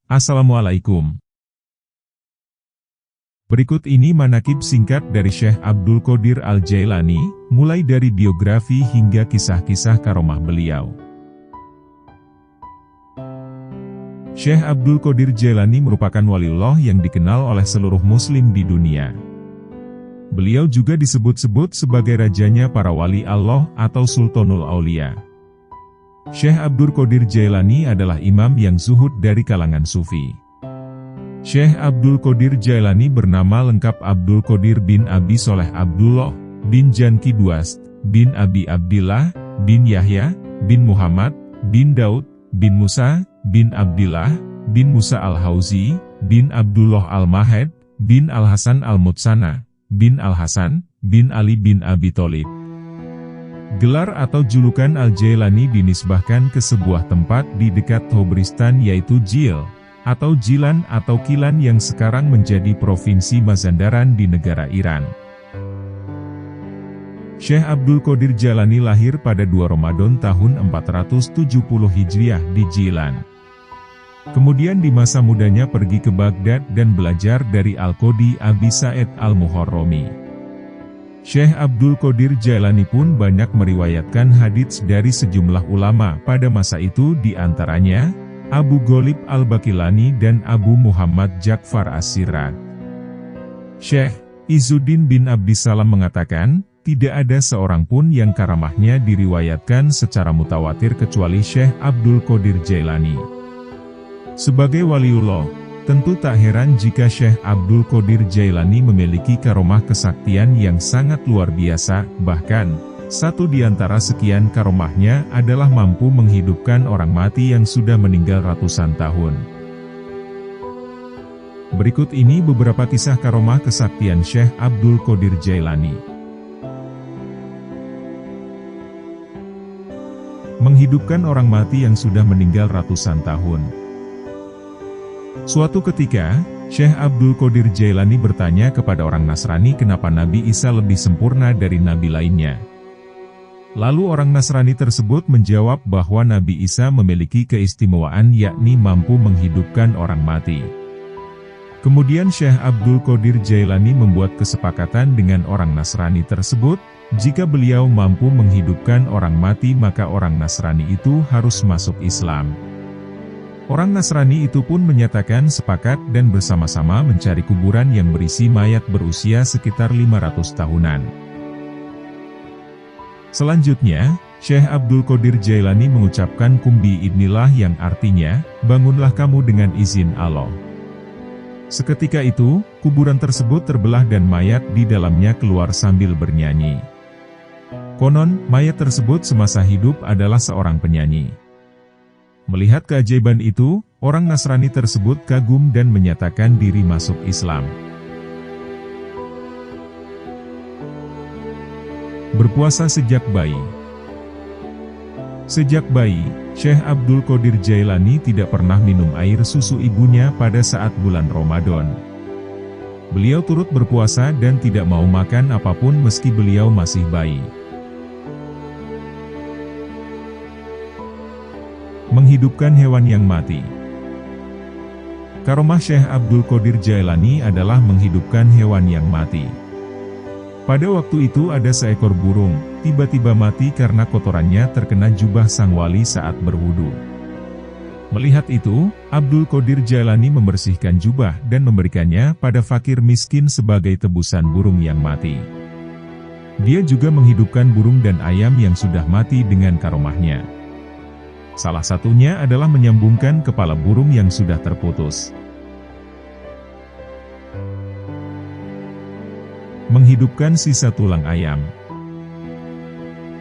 Assalamualaikum. Berikut ini manaqib singkat dari Syekh Abdul Qodir Al-Jailani, mulai dari biografi hingga kisah-kisah karomah beliau. Syekh Abdul Qodir Jailani merupakan waliullah yang dikenal oleh seluruh muslim di dunia. Beliau juga disebut-sebut sebagai rajanya para wali Allah atau Sultanul Aulia. Syekh Abdul Qodir Jailani adalah imam yang zuhud dari kalangan sufi. Syekh Abdul Qodir Jailani bernama lengkap Abdul Qodir bin Abi Soleh Abdullah, bin Janki Duast, bin Abi Abdillah, bin Yahya, bin Muhammad, bin Daud, bin Musa, bin Abdillah, bin Musa Al-Hauzi, bin Abdullah Al-Mahed, bin Al-Hasan Al-Mutsana, bin Al-Hasan, bin Ali bin Abi Tholib. Gelar atau julukan Al-Jailani dinisbahkan ke sebuah tempat di dekat Tabaristan yaitu Jil, atau Jilan atau Kilan yang sekarang menjadi Provinsi Mazandaran di negara Iran. Syekh Abdul Qodir Jailani lahir pada 2 Ramadan tahun 470 Hijriah di Jilan. Kemudian di masa mudanya pergi ke Baghdad dan belajar dari Al-Qodi Abi Sa'id Al-Muharrami. Syekh Abdul Qodir Jailani pun banyak meriwayatkan hadits dari sejumlah ulama pada masa itu, di antaranya Abu Ghalib Al-Baqilani dan Abu Muhammad Ja'far As-Siraj. Syekh Izzuddin bin Abdissalam mengatakan, tidak ada seorang pun yang karamahnya diriwayatkan secara mutawatir kecuali Syekh Abdul Qodir Jailani. Sebagai waliullah, tentu tak heran jika Syekh Abdul Qodir Jailani memiliki karomah kesaktian yang sangat luar biasa, bahkan, satu di antara sekian karomahnya adalah mampu menghidupkan orang mati yang sudah meninggal ratusan tahun. Berikut ini beberapa kisah karomah kesaktian Syekh Abdul Qodir Jailani. Menghidupkan orang mati yang sudah meninggal ratusan tahun. Suatu ketika, Syekh Abdul Qodir Jailani bertanya kepada orang Nasrani kenapa Nabi Isa lebih sempurna dari nabi lainnya. Lalu orang Nasrani tersebut menjawab bahwa Nabi Isa memiliki keistimewaan yakni mampu menghidupkan orang mati. Kemudian Syekh Abdul Qodir Jailani membuat kesepakatan dengan orang Nasrani tersebut, jika beliau mampu menghidupkan orang mati maka orang Nasrani itu harus masuk Islam. Orang Nasrani itu pun menyatakan sepakat dan bersama-sama mencari kuburan yang berisi mayat berusia sekitar 500 tahunan. Selanjutnya, Syekh Abdul Qodir Jailani mengucapkan kumbi idnillah yang artinya, bangunlah kamu dengan izin Allah. Seketika itu, kuburan tersebut terbelah dan mayat di dalamnya keluar sambil bernyanyi. Konon, mayat tersebut semasa hidup adalah seorang penyanyi. Melihat keajaiban itu, orang Nasrani tersebut kagum dan menyatakan diri masuk Islam. Berpuasa sejak bayi. Sejak bayi, Syekh Abdul Qodir Jailani tidak pernah minum air susu ibunya pada saat bulan Ramadan. Beliau turut berpuasa dan tidak mau makan apapun meski beliau masih bayi. Menghidupkan hewan yang mati. Karomah Syekh Abdul Qodir Jailani adalah menghidupkan hewan yang mati. Pada waktu itu ada seekor burung, tiba-tiba mati karena kotorannya terkena jubah sang wali saat berwudu. Melihat itu, Abdul Qodir Jailani membersihkan jubah dan memberikannya pada fakir miskin sebagai tebusan burung yang mati. Dia juga menghidupkan burung dan ayam yang sudah mati dengan karomahnya. Salah satunya adalah menyambungkan kepala burung yang sudah terputus. Menghidupkan sisa tulang ayam.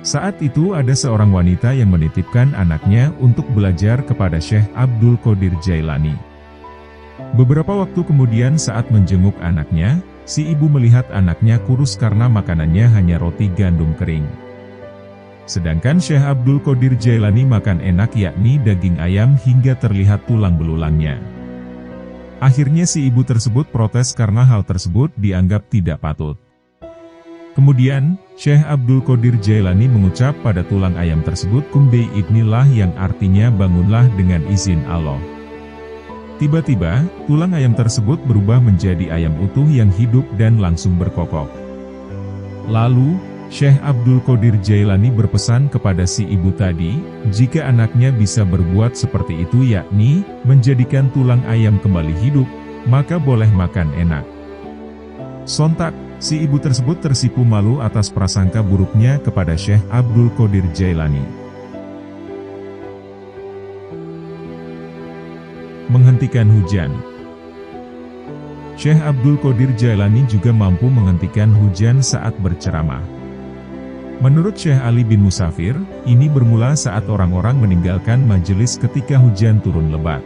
Saat itu ada seorang wanita yang menitipkan anaknya untuk belajar kepada Syekh Abdul Qodir Jailani. Beberapa waktu kemudian saat menjenguk anaknya, si ibu melihat anaknya kurus karena makanannya hanya roti gandum kering. Sedangkan Syekh Abdul Qodir Jailani makan enak yakni daging ayam hingga terlihat tulang belulangnya. Akhirnya si ibu tersebut protes karena hal tersebut dianggap tidak patut. Kemudian, Syekh Abdul Qodir Jailani mengucap pada tulang ayam tersebut kumbi idnillah yang artinya bangunlah dengan izin Allah. Tiba-tiba, tulang ayam tersebut berubah menjadi ayam utuh yang hidup dan langsung berkokok. Lalu, Syekh Abdul Qadir Jailani berpesan kepada si ibu tadi, jika anaknya bisa berbuat seperti itu yakni, menjadikan tulang ayam kembali hidup, maka boleh makan enak. Sontak, si ibu tersebut tersipu malu atas prasangka buruknya kepada Syekh Abdul Qadir Jailani. Menghentikan hujan. Syekh Abdul Qadir Jailani juga mampu menghentikan hujan saat berceramah. Menurut Syekh Ali bin Musafir, ini bermula saat orang-orang meninggalkan majelis ketika hujan turun lebat.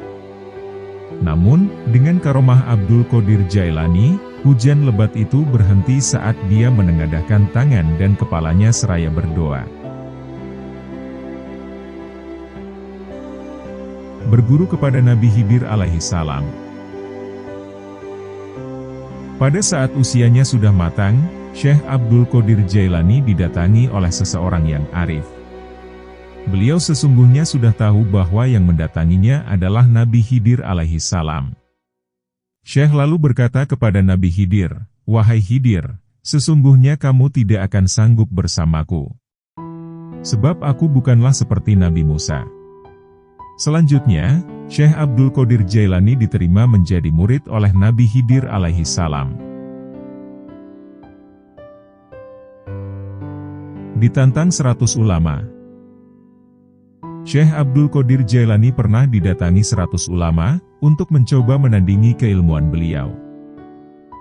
Namun, dengan karomah Abdul Qadir Jailani, hujan lebat itu berhenti saat dia menengadahkan tangan dan kepalanya seraya berdoa. Berguru kepada Nabi Khidir alaihi salam. Pada saat usianya sudah matang, Syekh Abdul Qadir Jailani didatangi oleh seseorang yang arif. Beliau sesungguhnya sudah tahu bahwa yang mendatanginya adalah Nabi Khidir alaihi salam. Syekh lalu berkata kepada Nabi Khidir, "Wahai Khidir, sesungguhnya kamu tidak akan sanggup bersamaku. Sebab aku bukanlah seperti Nabi Musa." Selanjutnya, Syekh Abdul Qadir Jailani diterima menjadi murid oleh Nabi Khidir alaihi salam. Ditantang 100 ulama. Syekh Abdul Qadir Jailani pernah didatangi 100 ulama, untuk mencoba menandingi keilmuan beliau.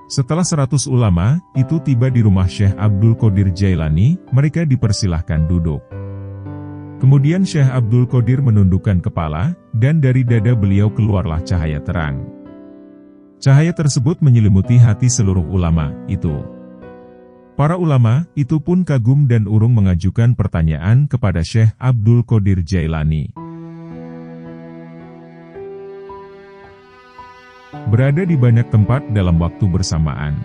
Setelah 100 ulama, itu tiba di rumah Syekh Abdul Qadir Jailani, mereka dipersilahkan duduk. Kemudian Syekh Abdul Qadir menundukkan kepala, dan dari dada beliau keluarlah cahaya terang. Cahaya tersebut menyelimuti hati seluruh ulama itu. Para ulama itu pun kagum dan urung mengajukan pertanyaan kepada Syekh Abdul Qadir Jailani. Berada di banyak tempat dalam waktu bersamaan.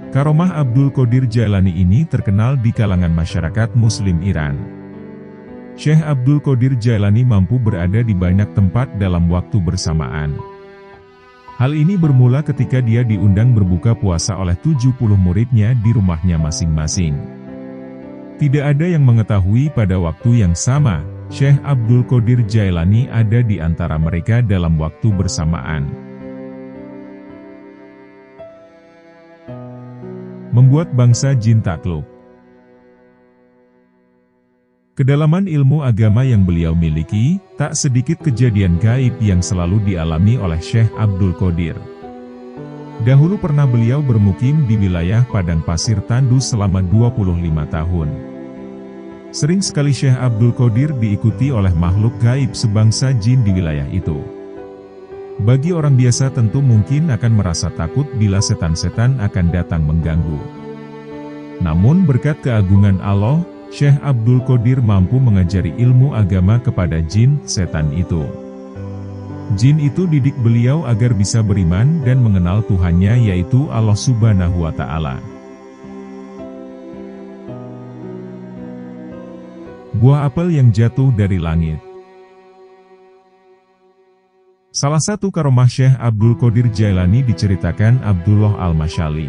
Karomah Abdul Qadir Jailani ini terkenal di kalangan masyarakat Muslim Iran. Syekh Abdul Qadir Jailani mampu berada di banyak tempat dalam waktu bersamaan. Hal ini bermula ketika dia diundang berbuka puasa oleh 70 muridnya di rumahnya masing-masing. Tidak ada yang mengetahui pada waktu yang sama, Syekh Abdul Qadir Jailani ada di antara mereka dalam waktu bersamaan. Membuat bangsa jin takluk. Kedalaman ilmu agama yang beliau miliki, tak sedikit kejadian gaib yang selalu dialami oleh Syekh Abdul Qadir. Dahulu pernah beliau bermukim di wilayah padang pasir tandus selama 25 tahun. Sering sekali Syekh Abdul Qadir diikuti oleh makhluk gaib sebangsa jin di wilayah itu. Bagi orang biasa tentu mungkin akan merasa takut bila setan-setan akan datang mengganggu. Namun berkat keagungan Allah, Syekh Abdul Qadir mampu mengajari ilmu agama kepada jin setan itu. Jin itu didik beliau agar bisa beriman dan mengenal Tuhannya yaitu Allah Subhanahu wa Ta'ala. Buah apel yang jatuh dari langit. Salah satu karomah Syekh Abdul Qadir Jailani diceritakan Abdullah Al-Masyali.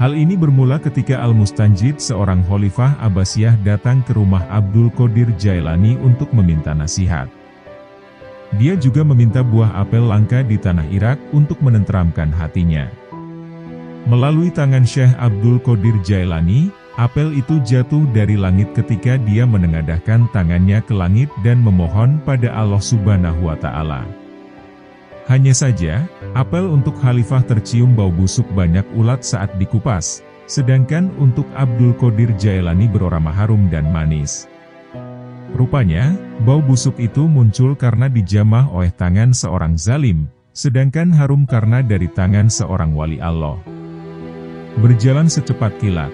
Hal ini bermula ketika Al-Mustanjid, seorang khalifah Abbasiyah, datang ke rumah Abdul Qadir Jailani untuk meminta nasihat. Dia juga meminta buah apel langka di tanah Irak untuk menenteramkan hatinya. Melalui tangan Syekh Abdul Qadir Jailani, apel itu jatuh dari langit ketika dia menengadahkan tangannya ke langit dan memohon pada Allah Subhanahu wa Ta'ala. Hanya saja, apel untuk khalifah tercium bau busuk banyak ulat saat dikupas, sedangkan untuk Abdul Qadir Jailani beraroma harum dan manis. Rupanya, bau busuk itu muncul karena dijamah oleh tangan seorang zalim, sedangkan harum karena dari tangan seorang wali Allah. Berjalan secepat kilat.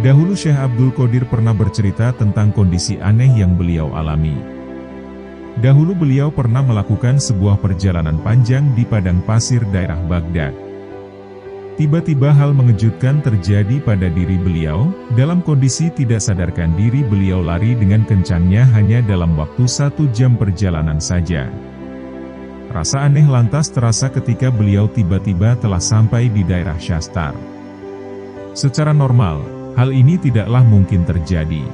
Dahulu Syekh Abdul Qadir pernah bercerita tentang kondisi aneh yang beliau alami. Dahulu beliau pernah melakukan sebuah perjalanan panjang di padang pasir daerah Baghdad. Tiba-tiba hal mengejutkan terjadi pada diri beliau. Dalam kondisi tidak sadarkan diri, beliau lari dengan kencangnya hanya dalam waktu 1 jam perjalanan saja. Rasa aneh lantas terasa ketika beliau tiba-tiba telah sampai di daerah Shastar. Secara normal, hal ini tidaklah mungkin terjadi.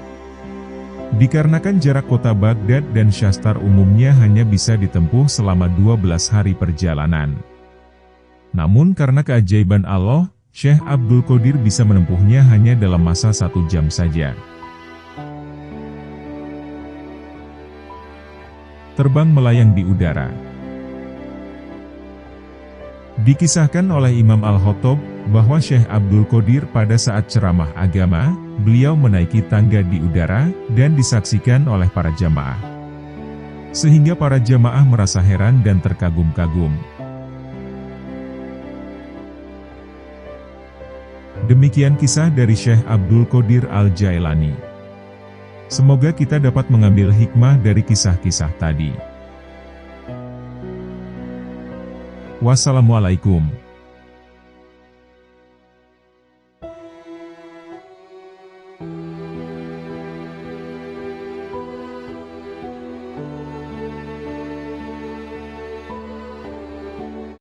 Dikarenakan jarak kota Baghdad dan Shastar umumnya hanya bisa ditempuh selama 12 hari perjalanan. Namun karena keajaiban Allah, Syekh Abdul Qadir bisa menempuhnya hanya dalam masa 1 jam saja. Terbang melayang di udara. Dikisahkan oleh Imam Al-Khattab bahwa Syekh Abdul Qadir pada saat ceramah agama, beliau menaiki tangga di udara dan disaksikan oleh para jamaah. Sehingga para jamaah merasa heran dan terkagum-kagum. Demikian kisah dari Syekh Abdul Qadir Al-Jailani. Semoga kita dapat mengambil hikmah dari kisah-kisah tadi. Wassalamualaikum.